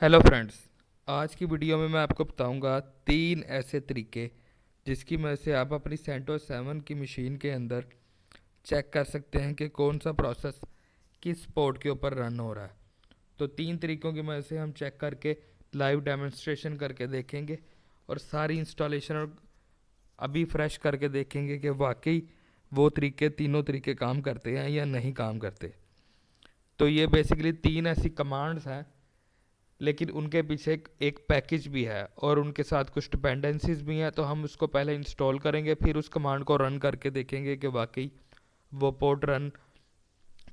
Hello friends. आज की video में मैं आपको बताऊंगा तीन ऐसे तरीके जिसकी मदद से आप अपनी सेंटोस 7 की मशीन के अंदर चेक कर सकते हैं कि कौन सा प्रोसेस किस पोर्ट के ऊपर रन हो रहा है। तो तीन तरीकों की मदद से हम चेक करके लाइव डेमोन्स्ट्रेशन करके देखेंगे और सारी इंस्टॉलेशन और अभी फ्रेश करके देखेंगे कि वाकई वो तरीके तीनों तरीके काम करते हैं या नहीं काम करते। तो ये बेसिकली तीन ऐसी कमांड्स हैं, लेकिन उनके पीछे एक पैकेज भी है और उनके साथ कुछ डिपेंडेंसीज भी हैं। तो हम उसको पहले इंस्टॉल करेंगे, फिर उस कमांड को रन करके देखेंगे कि वाकई वो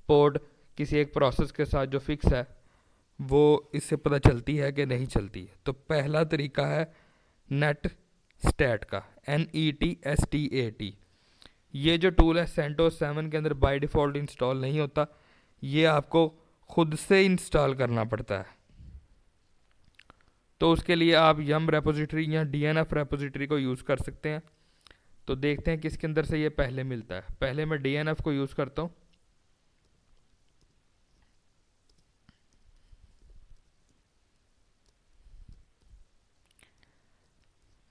पोर्ट किसी एक प्रोसेस के साथ जो फिक्स है वो इससे पता चलती है कि नहीं चलती है। तो पहला तरीका है नेट स्टैट का, NETSTAT। ये जो टूल है सेंटोस 7 के अंदर बाय डिफ़ॉल्ट इंस्टॉल नहीं होता, ये आपको खुद से इंस्टॉल करना पड़ता है। तो उसके लिए आप यम रेपोजिटरी या DNF रेपोजिटरी को यूज़ कर सकते हैं। तो देखते हैं किसके अंदर से ये पहले मिलता है। पहले मैं DNF को यूज़ करता हूँ।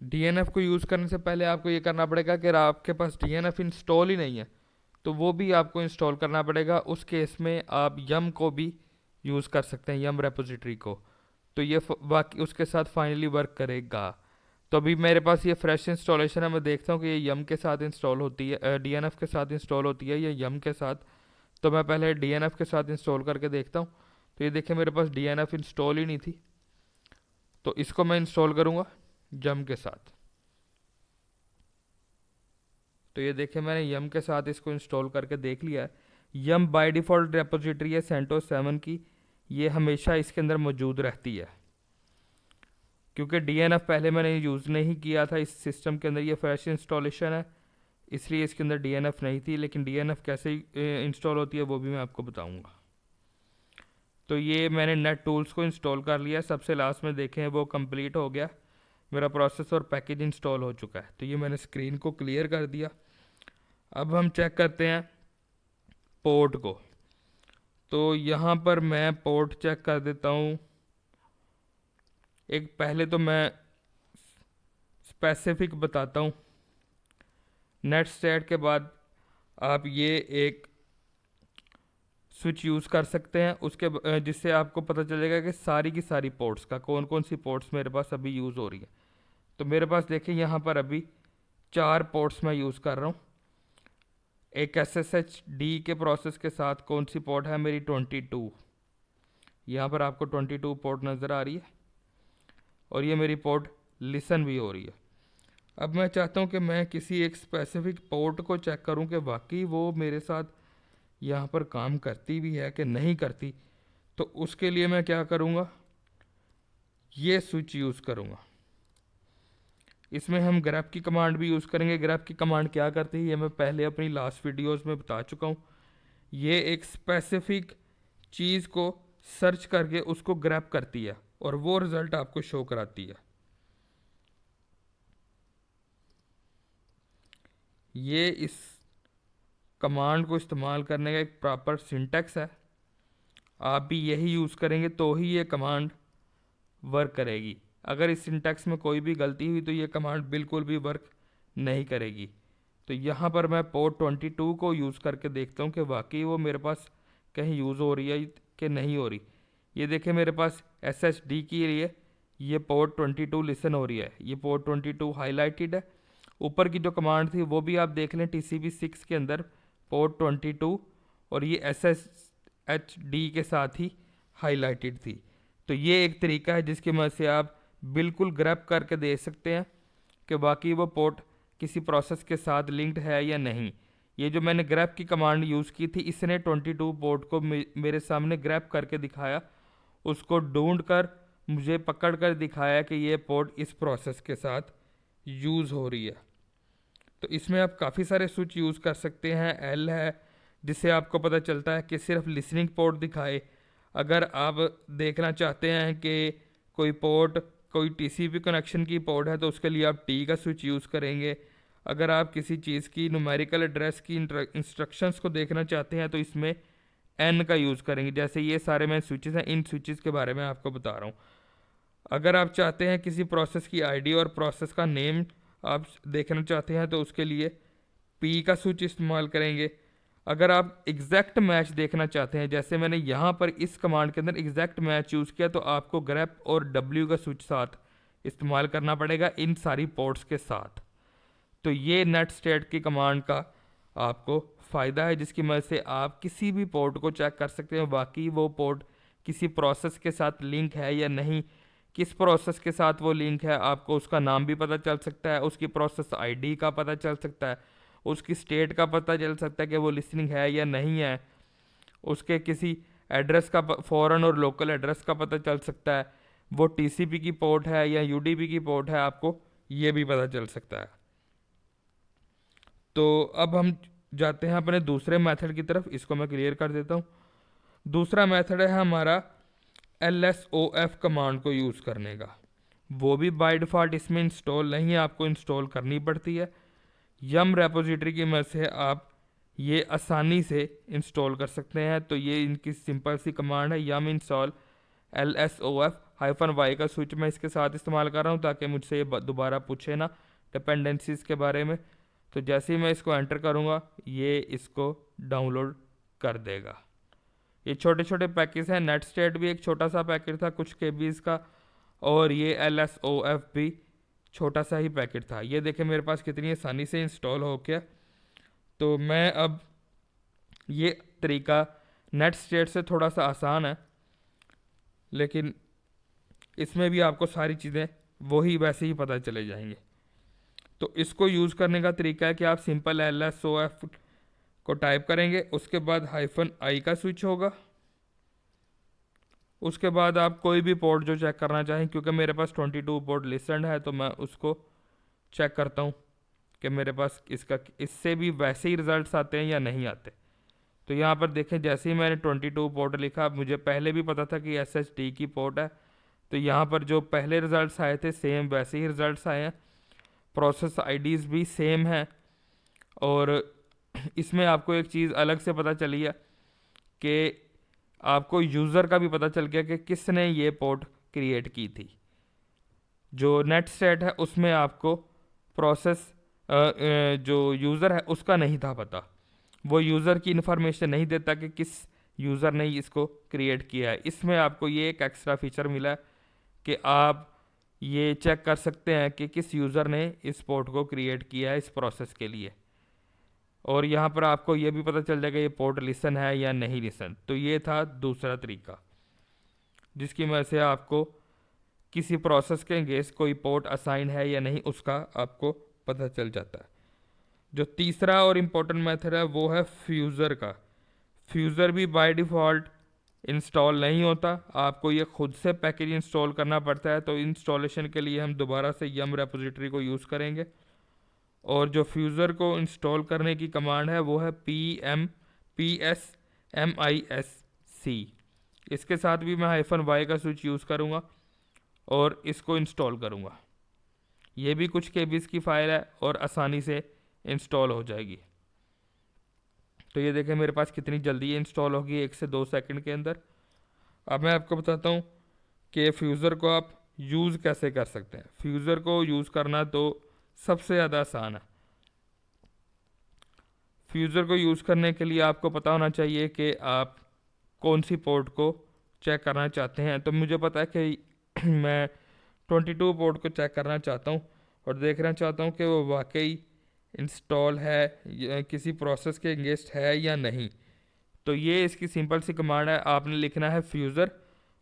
DNF को यूज़ करने से पहले आपको ये करना पड़ेगा कि आपके पास DNF इंस्टॉल ही नहीं है, तो वो भी आपको इंस्टॉल करना पड़ेगा। उस केस में आप यम को भी यूज़ कर सकते हैं, यम रेपोजिटरी को। तो ये बाकी उसके साथ फाइनली वर्क करेगा। तो अभी मेरे पास ये फ्रेश इंस्टॉलेशन है। मैं देखता हूँ कि ये यम के साथ इंस्टॉल होती है, DNF के साथ इंस्टॉल होती है या यम के साथ। तो मैं पहले DNF के साथ इंस्टॉल करके देखता हूँ। तो ये देखिए मेरे पास DNF इंस्टॉल ही नहीं थी, तो इसको मैं इंस्टॉल करूँगा यम के साथ। तो ये देखिए मैंने यम के साथ इसको इंस्टॉल करके देख लिया है। यम बाय डिफ़ॉल्ट रेपोजिटरी है सेंटोस 7 की, ये हमेशा इसके अंदर मौजूद रहती है। क्योंकि DNF पहले मैंने यूज़ नहीं किया था इस सिस्टम के अंदर, ये फ्रेश इंस्टॉलेशन है, इसलिए इसके अंदर DNF नहीं थी। लेकिन DNF कैसे इंस्टॉल होती है वो भी मैं आपको बताऊंगा। तो ये मैंने नेट टूल्स को इंस्टॉल कर लिया। सबसे लास्ट में देखें वो कंप्लीट हो गया, मेरा प्रोसेस और पैकेज इंस्टॉल हो चुका है। तो ये मैंने स्क्रीन को क्लियर कर दिया। अब हम चेक करते हैं पोर्ट को। तो यहाँ पर मैं पोर्ट चेक कर देता हूँ। एक पहले तो मैं स्पेसिफिक बताता हूँ। नेट स्टैट के बाद आप ये एक स्विच यूज़ कर सकते हैं, उसके जिससे आपको पता चलेगा कि सारी की सारी पोर्ट्स का कौन कौन सी पोर्ट्स मेरे पास अभी यूज़ हो रही है। तो मेरे पास देखिए यहाँ पर अभी 4 पोर्ट्स मैं यूज़ कर रहा हूँ। एक SSHD के प्रोसेस के साथ कौन सी पोर्ट है मेरी 22। यहाँ पर आपको 22 पोर्ट नज़र आ रही है और ये मेरी पोर्ट लिसन भी हो रही है। अब मैं चाहता हूँ कि मैं किसी एक स्पेसिफिक पोर्ट को चेक करूँ कि वाकई वो मेरे साथ यहाँ पर काम करती भी है कि नहीं करती। तो उसके लिए मैं क्या करूँगा, ये स्विच यूज़ करूँगा। इसमें हम ग्रैप की कमांड भी यूज़ करेंगे। ग्रैप की कमांड क्या करती है ये मैं पहले अपनी लास्ट वीडियोस में बता चुका हूँ। ये एक स्पेसिफिक चीज़ को सर्च करके उसको ग्रैप करती है और वो रिज़ल्ट आपको शो कराती है। ये इस कमांड को इस्तेमाल करने का एक प्रॉपर सिंटैक्स है। आप भी यही यूज़ करेंगे तो ही ये कमांड वर्क करेगी। अगर इस सिंटैक्स में कोई भी गलती हुई तो ये कमांड बिल्कुल भी वर्क नहीं करेगी। तो यहाँ पर मैं पोर्ट 22 को यूज़ करके देखता हूँ कि वाकई वो मेरे पास कहीं यूज़ हो रही है कि नहीं हो रही। ये देखिए मेरे पास SSD के लिए ये पोर्ट 22 लिसन हो रही है, ये पोर्ट 22 हाईलाइटेड है। ऊपर की जो कमांड थी वो भी आप देख लें, TCP6 के अंदर पोर्ट 22 और ये SSHD के साथ ही हाईलाइटेड थी। तो ये एक तरीका है जिसकी मदद से आप बिल्कुल ग्रैप करके दे सकते हैं कि वाकई वो पोर्ट किसी प्रोसेस के साथ लिंक्ड है या नहीं। ये जो मैंने ग्रैप की कमांड यूज़ की थी, इसने 22 पोर्ट को मेरे सामने ग्रैप करके दिखाया, उसको ढूंढ कर मुझे पकड़ कर दिखाया कि ये पोर्ट इस प्रोसेस के साथ यूज़ हो रही है। तो इसमें आप काफ़ी सारे स्विच यूज़ कर सकते हैं। L है जिससे आपको पता चलता है कि सिर्फ लिसनिंग पोर्ट दिखाए। अगर आप देखना चाहते हैं कि कोई पोर्ट कोई TCP कनेक्शन की पोर्ट है तो उसके लिए आप T का स्विच यूज़ करेंगे। अगर आप किसी चीज़ की न्यूमेरिकल एड्रेस की इंस्ट्रक्शंस को देखना चाहते हैं तो इसमें N का यूज़ करेंगे। जैसे ये सारे मैं स्विचेस हैं, इन स्विचेस के बारे में आपको बता रहा हूँ। अगर आप चाहते हैं किसी प्रोसेस की आईडी और प्रोसेस का नेम आप देखना चाहते हैं तो उसके लिए पी का स्विच इस्तेमाल करेंगे। अगर आप एग्जैक्ट मैच देखना चाहते हैं, जैसे मैंने यहाँ पर इस कमांड के अंदर एग्जैक्ट मैच यूज़ किया, तो आपको ग्रेप और डब्ल्यू का स्विच साथ इस्तेमाल करना पड़ेगा इन सारी पोर्ट्स के साथ। तो ये नेट स्टेट की कमांड का आपको फ़ायदा है, जिसकी मदद से आप किसी भी पोर्ट को चेक कर सकते हैं वाकई वो पोर्ट किसी प्रोसेस के साथ लिंक है या नहीं। किस प्रोसेस के साथ वो लिंक है आपको उसका नाम भी पता चल सकता है, उसकी प्रोसेस आईडी का पता चल सकता है, उसकी स्टेट का पता चल सकता है कि वो लिसनिंग है या नहीं है, उसके किसी एड्रेस का फॉरेन और लोकल एड्रेस का पता चल सकता है, वो टीसीपी की पोर्ट है या यूडीपी की पोर्ट है, आपको ये भी पता चल सकता है। तो अब हम जाते हैं अपने दूसरे मेथड की तरफ, इसको मैं क्लियर कर देता हूँ। दूसरा मेथड है हमारा LSOF कमांड को यूज़ करने का। वो भी बाय डिफ़ॉल्ट इसमें इंस्टॉल नहीं है, आपको इंस्टॉल करनी पड़ती है। यम रेपोजिटरी की मदद से आप ये आसानी से इंस्टॉल कर सकते हैं। तो ये इनकी सिंपल सी कमांड है, यम इंस्टॉल LSOF-y का स्विच मैं इसके साथ इस्तेमाल कर रहा हूँ ताकि मुझसे ये दोबारा पूछे ना डिपेंडेंसीज के बारे में। तो जैसे ही मैं इसको एंटर करूँगा ये इसको डाउनलोड कर देगा। ये छोटे छोटे पैकेज हैं, नेट स्टेट भी एक छोटा सा पैकेट था कुछ केबीज का, और ये LSOF भी छोटा सा ही पैकेट था। ये देखें मेरे पास कितनी आसानी से इंस्टॉल हो गया। तो मैं अब ये तरीका नेट स्टेट से थोड़ा सा आसान है, लेकिन इसमें भी आपको सारी चीज़ें वही वैसे ही पता चले जाएंगे। तो इसको यूज़ करने का तरीका है कि आप सिंपल LSOF को टाइप करेंगे, उसके बाद -i का स्विच होगा, उसके बाद आप कोई भी पोर्ट जो चेक करना चाहें, क्योंकि मेरे पास 22 पोर्ट लिस्टेड है तो मैं उसको चेक करता हूँ कि मेरे पास इससे भी वैसे ही रिजल्ट्स आते हैं या नहीं आते। तो यहाँ पर देखें जैसे ही मैंने 22 पोर्ट लिखा, मुझे पहले भी पता था कि SHD की पोर्ट है, तो यहाँ पर जो पहले रिजल्ट्स आए थे सेम वैसे ही रिजल्ट्स आए हैं, प्रोसेस आईडीज़ भी सेम हैं। और इसमें आपको एक चीज़ अलग से पता चली है कि आपको यूज़र का भी पता चल गया कि किसने ये पोर्ट क्रिएट की थी। जो नेट स्टेट है उसमें आपको प्रोसेस जो यूज़र है उसका नहीं था पता, वो यूज़र की इन्फॉर्मेशन नहीं देता कि किस यूज़र ने इसको क्रिएट किया है। इसमें आपको ये एक एक्स्ट्रा फीचर मिला है कि आप ये चेक कर सकते हैं कि किस यूज़र ने इस पोर्ट को क्रिएट किया है इस प्रोसेस के लिए। और यहाँ पर आपको ये भी पता चल जाएगा ये पोर्ट लिसन है या नहीं लिसन। तो ये था दूसरा तरीका जिसकी वजह से आपको किसी प्रोसेस के अगेंस्ट कोई पोर्ट असाइन है या नहीं उसका आपको पता चल जाता है। जो तीसरा और इम्पोर्टेंट मेथड है वो है फ्यूज़र का। फ्यूज़र भी बाय डिफ़ॉल्ट इंस्टॉल नहीं होता, आपको ये खुद से पैकेज इंस्टॉल करना पड़ता है। तो इंस्टॉलेशन के लिए हम दोबारा से यम रेपोजिटरी को यूज़ करेंगे, और जो फ्यूज़र को इंस्टॉल करने की कमांड है वो है PSMISC। इसके साथ भी मैं -y का स्विच यूज़ करूँगा और इसको इंस्टॉल करूँगा। ये भी कुछ केबीज़ की फ़ाइल है और आसानी से इंस्टॉल हो जाएगी। तो ये देखें मेरे पास कितनी जल्दी ये इंस्टॉल होगी, 1 से 2 सेकंड के अंदर। अब मैं आपको बताता हूँ कि फ्यूज़र को आप यूज़ कैसे कर सकते हैं। फ्यूज़र को यूज़ करना तो सबसे ज़्यादा आसान है। फ्यूज़र को यूज़ करने के लिए आपको पता होना चाहिए कि आप कौन सी पोर्ट को चेक करना चाहते हैं। तो मुझे पता है कि मैं 22 पोर्ट को चेक करना चाहता हूँ और देखना चाहता हूँ कि वो वाकई इंस्टॉल है या किसी प्रोसेस के अगेंस्ट है या नहीं। तो ये इसकी सिंपल सी कमांड है, आपने लिखना है फ्यूज़र,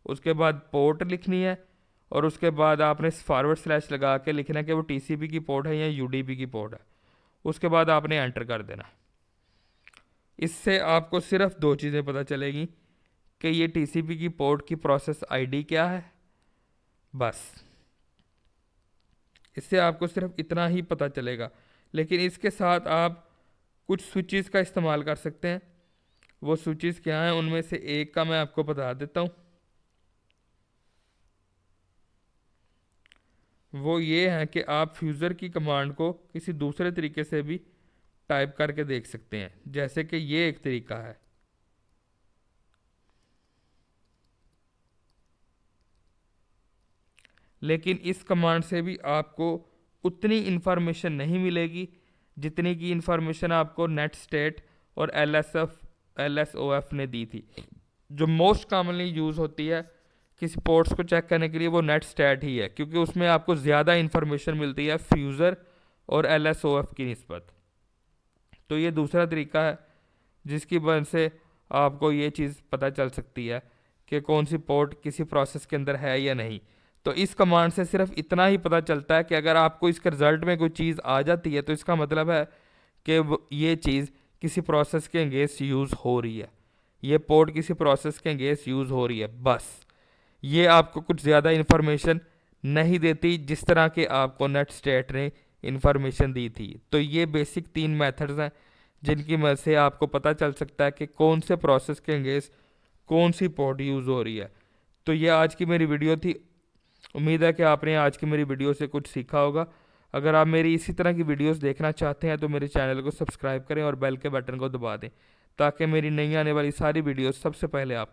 उसके बाद पोर्ट लिखनी है, और उसके बाद आपने // लगा के लिखना है कि वो टीसीपी की पोर्ट है या यूडीपी की पोर्ट है। उसके बाद आपने एंटर कर देना। इससे आपको सिर्फ 2 चीज़ें पता चलेगी कि ये टीसीपी की पोर्ट की प्रोसेस आईडी क्या है, बस इससे आपको सिर्फ इतना ही पता चलेगा। लेकिन इसके साथ आप कुछ स्विचेस का इस्तेमाल कर सकते हैं। वो स्विचेस क्या हैं, उनमें से एक का मैं आपको बता देता हूँ। वो ये है कि आप फ्यूज़र की कमांड को किसी दूसरे तरीके से भी टाइप करके देख सकते हैं, जैसे कि ये एक तरीका है। लेकिन इस कमांड से भी आपको उतनी इन्फॉर्मेशन नहीं मिलेगी जितनी की इन्फॉर्मेशन आपको नेट स्टेट और LSOF ने दी थी। जो मोस्ट कॉमनली यूज़ होती है किसी पोर्ट्स को चेक करने के लिए वो नेट स्टैट ही है, क्योंकि उसमें आपको ज़्यादा इन्फॉर्मेशन मिलती है फ्यूज़र और LSOF की निस्बत। तो ये दूसरा तरीका है जिसकी वजह से आपको ये चीज़ पता चल सकती है कि कौन सी पोर्ट किसी प्रोसेस के अंदर है या नहीं। तो इस कमांड से सिर्फ इतना ही पता चलता है कि अगर आपको इसके रिजल्ट में कोई चीज़ आ जाती है तो इसका मतलब है कि ये चीज़ किसी प्रोसेस के अगेंस्ट यूज़ हो रही है, ये पोर्ट किसी प्रोसेस के अगेंस्ट यूज़ हो रही है। बस ये आपको कुछ ज़्यादा इन्फॉर्मेशन नहीं देती जिस तरह के आपको नेट स्टेट ने इन्फॉर्मेशन दी थी। तो ये बेसिक 3 मेथड्स हैं जिनकी मदद से आपको पता चल सकता है कि कौन से प्रोसेस के अगेंस्ट कौन सी पोर्ट यूज़ हो रही है। तो ये आज की मेरी वीडियो थी। उम्मीद है कि आपने आज की मेरी वीडियो से कुछ सीखा होगा। अगर आप मेरी इसी तरह की वीडियोस देखना चाहते हैं तो मेरे चैनल को सब्सक्राइब करें और बेल के बटन को दबा दें ताकि मेरी नई आने वाली सारी वीडियोस सबसे पहले आप